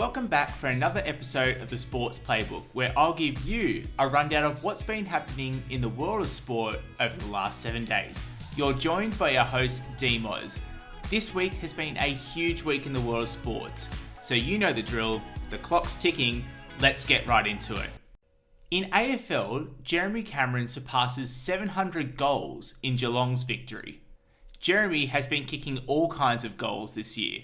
Welcome back for another episode of the Sports Playbook, where I'll give you a rundown of what's been happening in the world of sport over the last 7 days. You're joined by your host, D-Moz. This week has been a huge week in the world of sports, so you know the drill, the clock's ticking, let's get right into it. In AFL, Jeremy Cameron surpasses 700 goals in Geelong's victory. Jeremy has been kicking all kinds of goals this year.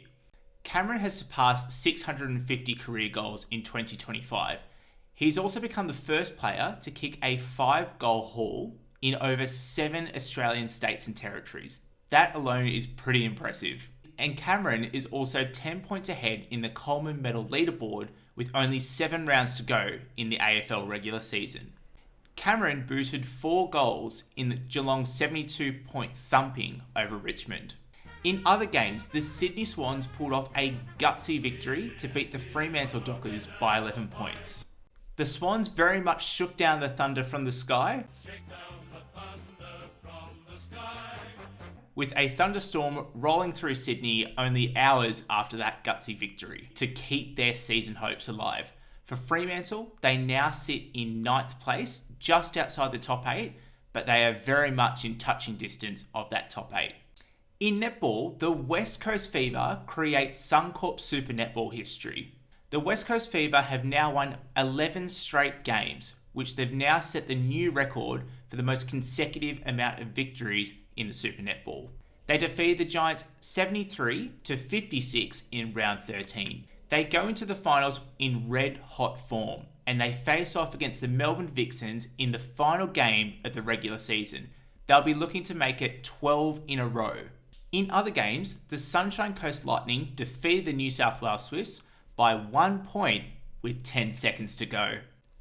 Cameron has surpassed 650 career goals in 2025. He's also become the first player to kick a 5-goal haul in over 7 Australian states and territories. That alone is pretty impressive. And Cameron is also 10 points ahead in the Coleman medal leaderboard with only 7 rounds to go in the AFL regular season. Cameron boosted 4 goals in Geelong's 72-point thumping over Richmond. In other games, the Sydney Swans pulled off a gutsy victory to beat the Fremantle Dockers by 11 points. The Swans very much shook down the thunder from the sky, with a thunderstorm rolling through Sydney only hours after that gutsy victory to keep their season hopes alive. For Fremantle, they now sit in 9th place, just outside the top 8, but they are very much in touching distance of that top 8. In netball, the West Coast Fever creates Suncorp Super Netball history. The West Coast Fever have now won 11 straight games, which they've now set the new record for the most consecutive amount of victories in the Super Netball. They defeated the Giants 73-56 in round 13. They go into the finals in red hot form, and they face off against the Melbourne Vixens in the final game of the regular season. They'll be looking to make it 12 in a row. In other games, the Sunshine Coast Lightning defeated the New South Wales Swifts by 1 point with 10 seconds to go.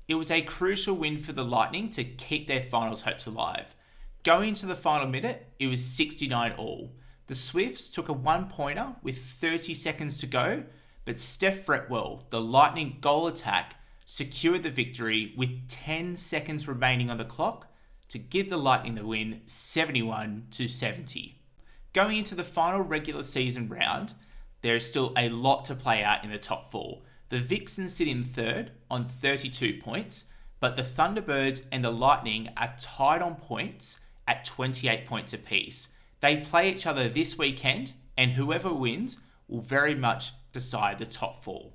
It was a crucial win for the Lightning to keep their finals hopes alive. Going into the final minute, it was 69 all. The Swifts took a 1-pointer with 30 seconds to go, but Steph Fretwell, the Lightning goal attack, secured the victory with 10 seconds remaining on the clock to give the Lightning the win 71-70. Going into the final regular season round, there is still a lot to play out in the top 4. The Vixens sit in 3rd on 32 points, but the Thunderbirds and the Lightning are tied on points at 28 points apiece. They play each other this weekend, and whoever wins will very much decide the top 4.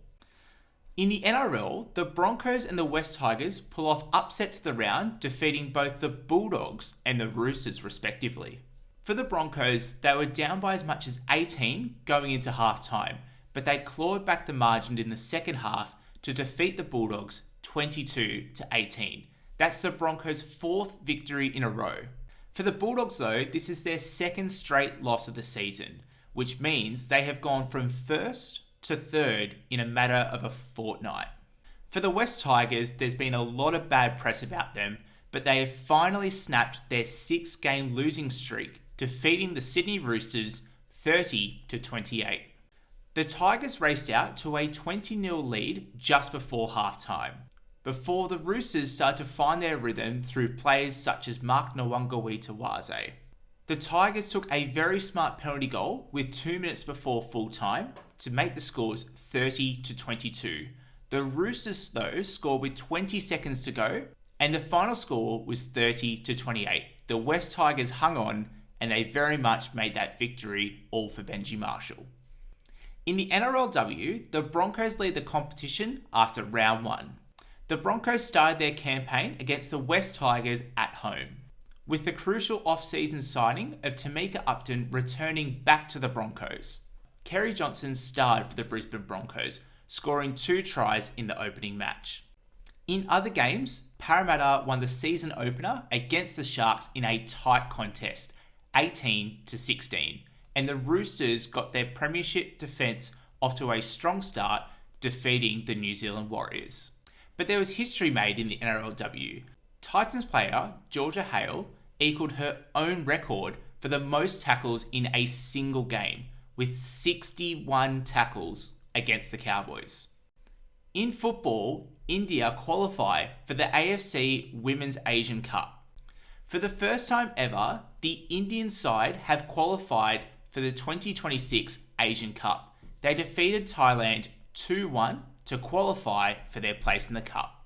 In the NRL, the Broncos and the West Tigers pull off upsets of the round, defeating both the Bulldogs and the Roosters respectively. For the Broncos, they were down by as much as 18 going into half-time, but they clawed back the margin in the second half to defeat the Bulldogs 22-18. That's the Broncos' 4th victory in a row. For the Bulldogs though, this is their 2nd straight loss of the season, which means they have gone from 1st to 3rd in a matter of a fortnight. For the West Tigers, there's been a lot of bad press about them, but they have finally snapped their 6-game losing streak, defeating the Sydney Roosters 30-28. The Tigers raced out to a 20-0 lead just before halftime, before the Roosters started to find their rhythm through players such as Mark Nawaqanitawase. The Tigers took a very smart penalty goal with 2 minutes before full time to make the scores 30-22. The Roosters though scored with 20 seconds to go, and the final score was 30-28. The West Tigers hung on, and they very much made that victory all for Benji Marshall. In the NRLW, the Broncos lead the competition after round 1. The Broncos started their campaign against the West Tigers at home, with the crucial off-season signing of Tamika Upton returning back to the Broncos. Kerry Johnson starred for the Brisbane Broncos, scoring 2 tries in the opening match. In other games, Parramatta won the season opener against the Sharks in a tight contest, 18-16, and the Roosters got their premiership defence off to a strong start, defeating the New Zealand Warriors. But there was history made in the NRLW. Titans player Georgia Hale equalled her own record for the most tackles in a single game, with 61 tackles against the Cowboys. In football, India qualify for the AFC Women's Asian Cup. For the first time ever, the Indian side have qualified for the 2026 Asian Cup. They defeated Thailand 2-1 to qualify for their place in the Cup.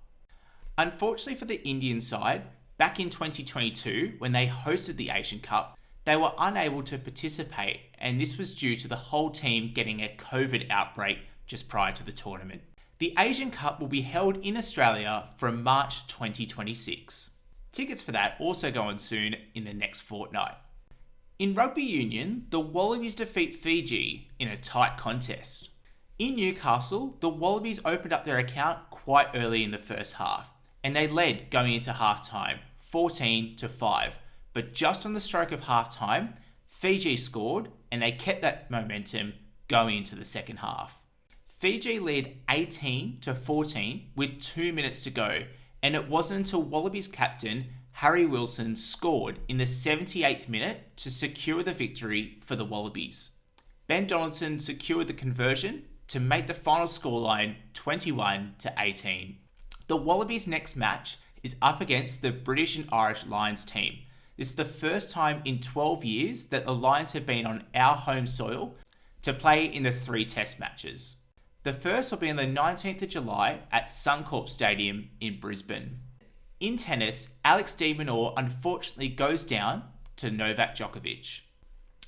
Unfortunately for the Indian side, back in 2022, when they hosted the Asian Cup, they were unable to participate, and this was due to the whole team getting a COVID outbreak just prior to the tournament. The Asian Cup will be held in Australia from March 2026. Tickets for that also go on soon in the next fortnight. In Rugby Union, the Wallabies defeat Fiji in a tight contest. In Newcastle, the Wallabies opened up their account quite early in the first half, and they led going into halftime, 14-5. But just on the stroke of halftime, Fiji scored, and they kept that momentum going into the second half. Fiji led 18-14 with 2 minutes to go, and it wasn't until Wallabies captain Harry Wilson scored in the 78th minute to secure the victory for the Wallabies. Ben Donaldson secured the conversion to make the final scoreline 21-18. The Wallabies' next match is up against the British and Irish Lions team. This is the first time in 12 years that the Lions have been on our home soil to play in the 3 test matches. The first will be on the 19th of July at Suncorp Stadium in Brisbane. In tennis, Alex de Minour unfortunately goes down to Novak Djokovic.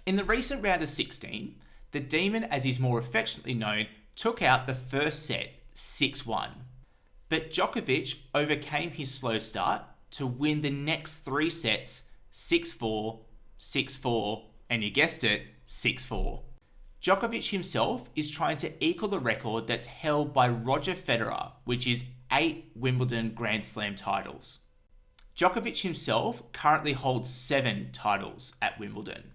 In the recent round of 16, the Demon, as he's more affectionately known, took out the first set 6-1. But Djokovic overcame his slow start to win the next 3 sets 6-4, 6-4, and you guessed it, 6-4. Djokovic himself is trying to equal the record that's held by Roger Federer, which is 8 Wimbledon Grand Slam titles. Djokovic himself currently holds 7 titles at Wimbledon.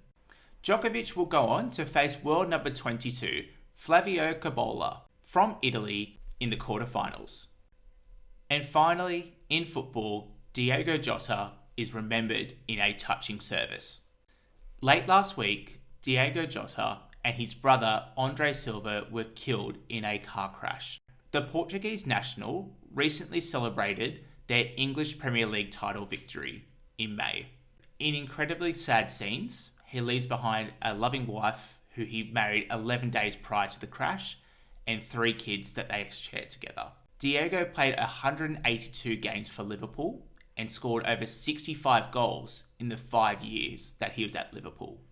Djokovic will go on to face world number 22, Flavio Cobollo, from Italy in the quarterfinals. And finally, in football, Diogo Jota is remembered in a touching service. Late last week, Diogo Jota and his brother Andre Silva were killed in a car crash. The Portuguese national recently celebrated their English Premier League title victory in May. In incredibly sad scenes, he leaves behind a loving wife who he married 11 days prior to the crash and 3 kids that they shared together. Diogo played 182 games for Liverpool and scored over 65 goals in the 5 years that he was at Liverpool.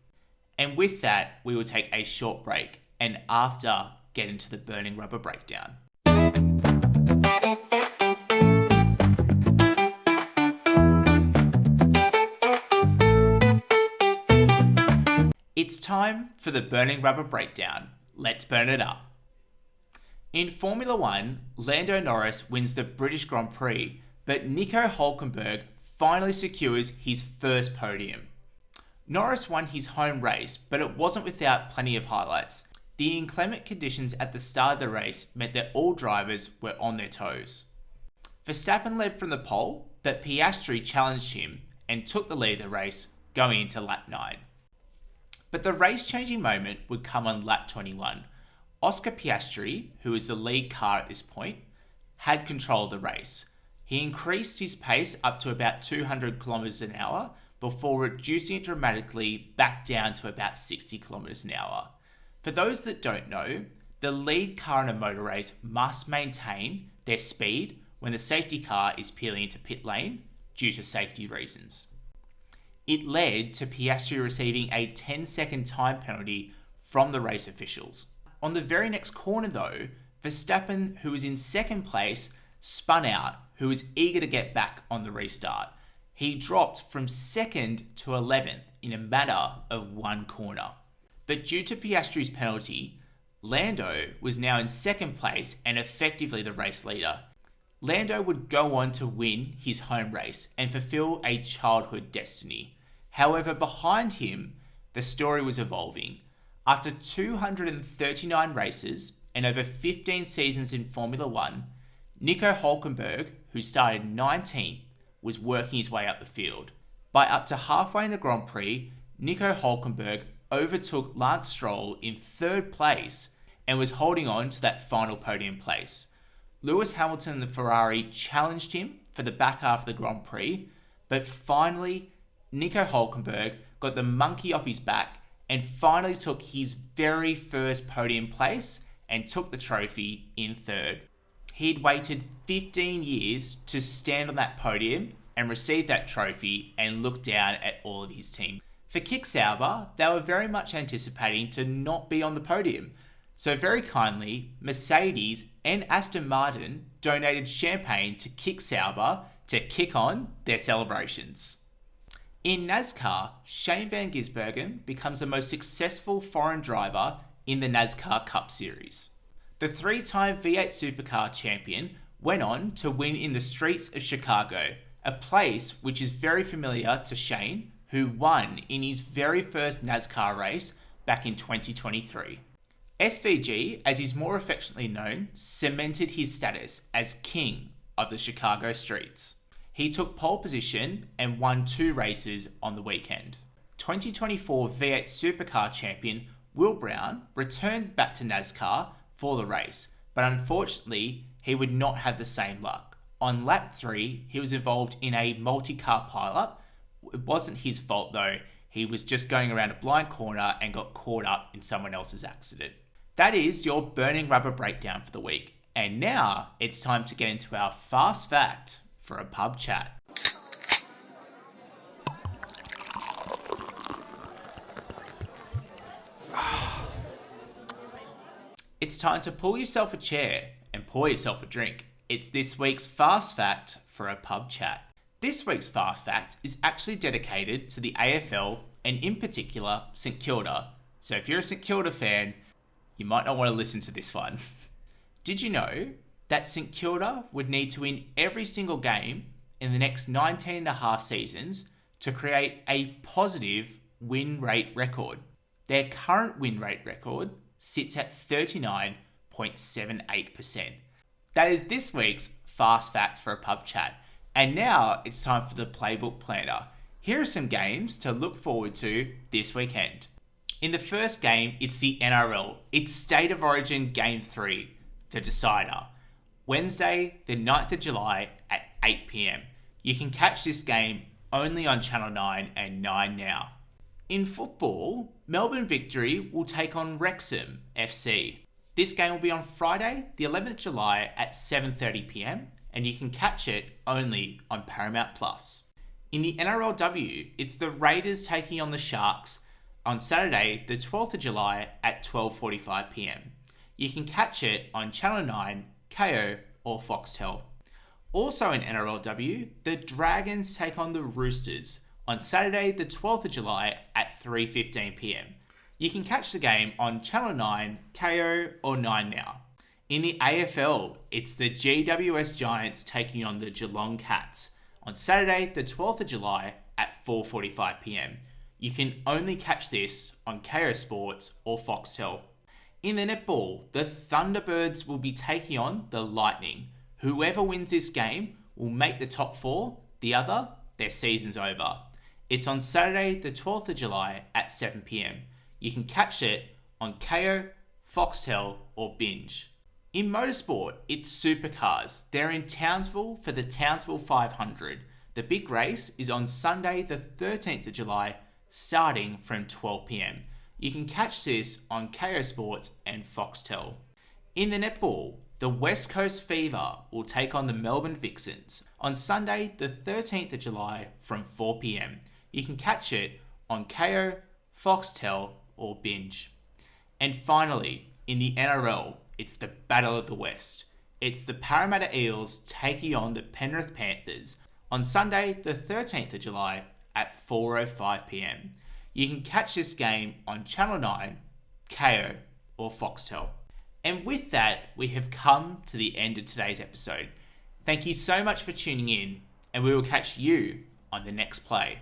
And with that, we will take a short break and after get into the burning rubber breakdown. It's time for the burning rubber breakdown. Let's burn it up. In Formula 1, Lando Norris wins the British Grand Prix, but Nico Hülkenberg finally secures his first podium. Norris won his home race, but it wasn't without plenty of highlights. The inclement conditions at the start of the race meant that all drivers were on their toes. Verstappen led from the pole, but Piastri challenged him and took the lead of the race going into lap 9. But the race-changing moment would come on lap 21. Oscar Piastri, who is the lead car at this point, had control of the race. He increased his pace up to about 200 kilometers an hour before reducing it dramatically back down to about 60 kilometers an hour. For those that don't know, the lead car in a motor race must maintain their speed when the safety car is peeling into pit lane due to safety reasons. It led to Piastri receiving a 10-second time penalty from the race officials. On the very next corner though, Verstappen, who was in second place, spun out, who was eager to get back on the restart. He dropped from 2nd to 11th in a matter of 1 corner. But due to Piastri's penalty, Lando was now in second place and effectively the race leader. Lando would go on to win his home race and fulfill a childhood destiny. However, behind him, the story was evolving. After 239 races and over 15 seasons in Formula 1, Nico Hülkenberg, who started 19th, was working his way up the field. By up to halfway in the Grand Prix, Nico Hülkenberg overtook Lance Stroll in 3rd place and was holding on to that final podium place. Lewis Hamilton and the Ferrari challenged him for the back half of the Grand Prix, but finally, Nico Hülkenberg got the monkey off his back and finally took his very first podium place and took the trophy in 3rd. he'd waited 15 years to stand on that podium and receive that trophy and look down at all of his team. For Kick-Sauber, they were very much anticipating to not be on the podium. So very kindly, Mercedes and Aston Martin donated champagne to Kick-Sauber to kick on their celebrations. In NASCAR, Shane Van Gisbergen becomes the most successful foreign driver in the NASCAR Cup Series. The three-time V8 Supercar champion went on to win in the streets of Chicago, a place which is very familiar to Shane, who won in his very first NASCAR race back in 2023. SVG, as he's more affectionately known, cemented his status as king of the Chicago streets. He took pole position and won 2 races on the weekend. 2024 V8 Supercar champion Will Brown returned back to NASCAR for the race, but unfortunately he would not have the same luck. On lap 3, he was involved in a multi-car pileup. It wasn't his fault though, he was just going around a blind corner and got caught up in someone else's accident. That is your burning rubber breakdown for the week. And now it's time to get into our fast fact for a pub chat. It's time to pull yourself a chair and pour yourself a drink. It's this week's fast fact for a pub chat. This week's fast fact is actually dedicated to the AFL and in particular St Kilda. So if you're a St Kilda fan, you might not want to listen to this one. Did you know that St Kilda would need to win every single game in the next 19 and a half seasons to create a positive win rate record? Their current win rate record sits at 39.78%. That is this week's fast facts for a pub chat. And now it's time for the Playbook Planner. Here are some games to look forward to this weekend. In the first game, it's the NRL. It's State of Origin Game 3, the decider. Wednesday, the 9th of July at 8 p.m. You can catch this game only on Channel 9 and 9 Now. In football, Melbourne Victory will take on Wrexham FC. This game will be on Friday, the 11th of July at 7:30 p.m. and you can catch it only on Paramount+. In the NRLW, it's the Raiders taking on the Sharks on Saturday, the 12th of July at 12:45 p.m. You can catch it on Channel 9, KO or Foxtel. Also in NRLW, the Dragons take on the Roosters on Saturday, the 12th of July at 3:15 p.m. You can catch the game on Channel 9, KO or 9 Now. In the AFL, it's the GWS Giants taking on the Geelong Cats on Saturday, the 12th of July at 4:45 p.m. You can only catch this on KO Sports or Foxtel. In the netball, the Thunderbirds will be taking on the Lightning. Whoever wins this game will make the top 4, the other, their season's over. It's on Saturday, the 12th of July at 7 p.m. You can catch it on KO, Foxtel or Binge. In motorsport, it's supercars. They're in Townsville for the Townsville 500. The big race is on Sunday, the 13th of July, starting from 12 p.m. You can catch this on KO Sports and Foxtel. In the netball, the West Coast Fever will take on the Melbourne Vixens on Sunday, the 13th of July from 4 p.m. You can catch it on KO, Foxtel or Binge. And finally, in the NRL, it's the Battle of the West. It's the Parramatta Eels taking on the Penrith Panthers on Sunday, the 13th of July at 4:05 p.m. You can catch this game on Channel 9, KO or Foxtel. And with that, we have come to the end of today's episode. Thank you so much for tuning in, and we will catch you on the next play.